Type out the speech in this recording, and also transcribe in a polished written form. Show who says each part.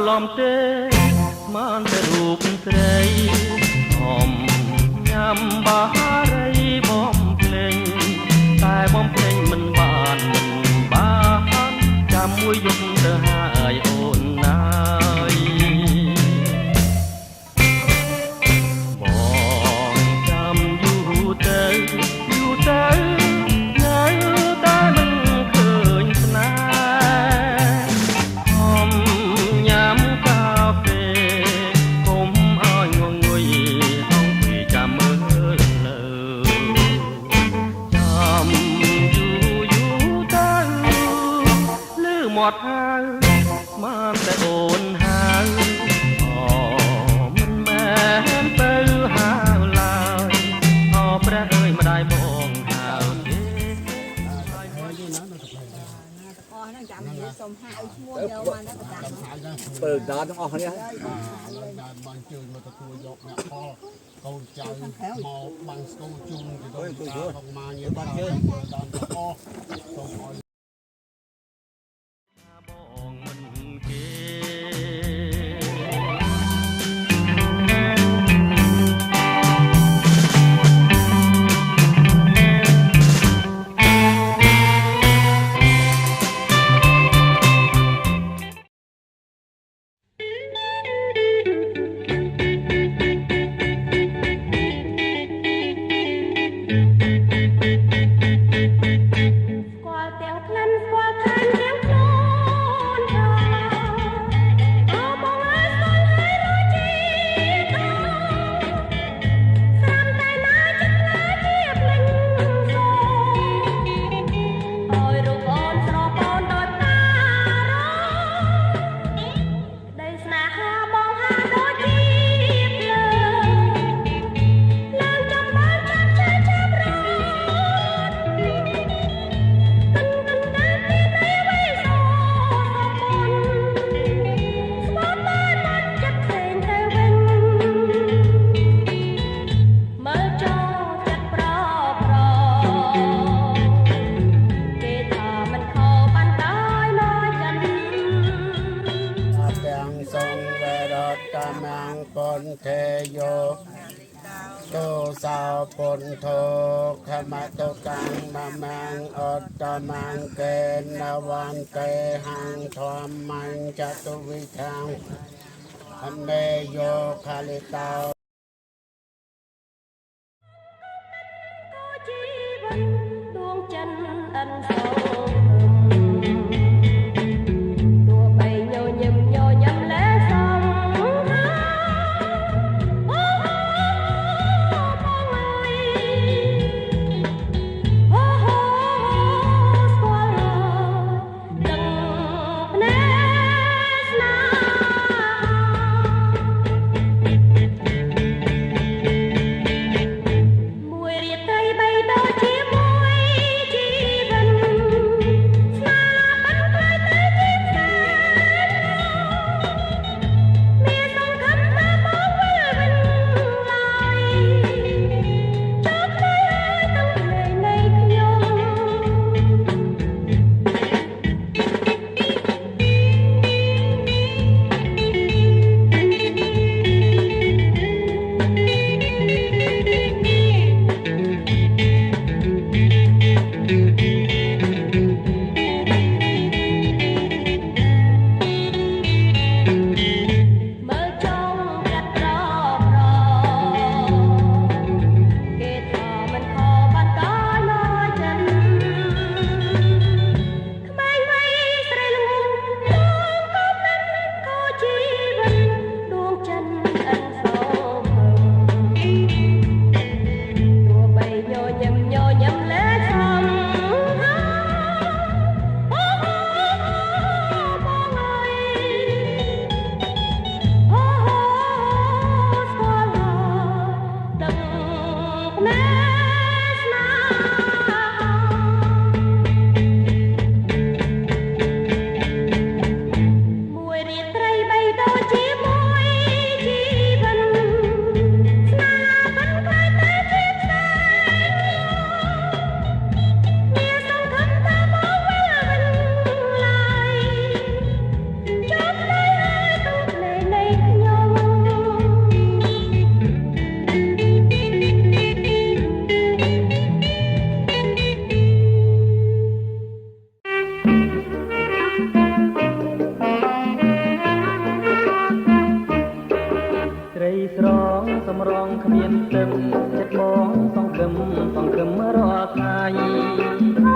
Speaker 1: ឡំទេបានតែរូបស្រីអមញ៉ាំបារីបំភ្លេងតែបំភ្លេងមិនបានចាំមួយយប់ទៅហើយអូនណាយបងចាំយូរទៅនៅតែមិនឃើញស្នេហ៍អមញ៉ាំកាហ្វេកុំឲ្យងងុយហងពីចាំមើលលើចាំយូរទៅលឺមាត់ហៅបានតែអូនហៅមិនមែនទៅហៅឡើយព្រះអើយម្ដាយបងហៅទេចាំសុំហៅឈ្មោះយកមកដល់ប្រចាំបើដល់ទាំងអស់គ្នាដល់បានជួយមកទទួលយកអ្នកផលកូនចៅមកបាំងស្គូជុំទៅដល់ផងមកញ៉ាំបានជើងដល់ទាំងអស់សូមឲ្យបងមិនគេสาวปนโทขมาตกังมามังอดตมังเกนวันเกหังทอมมังจตุวิทังอเมโยคาลิตาดวงจันทร์อันโส
Speaker 2: រីស្រងសំរងគ្មានទឹកចិត្តបងសង្ឃឹមរាល់ថ្ងៃ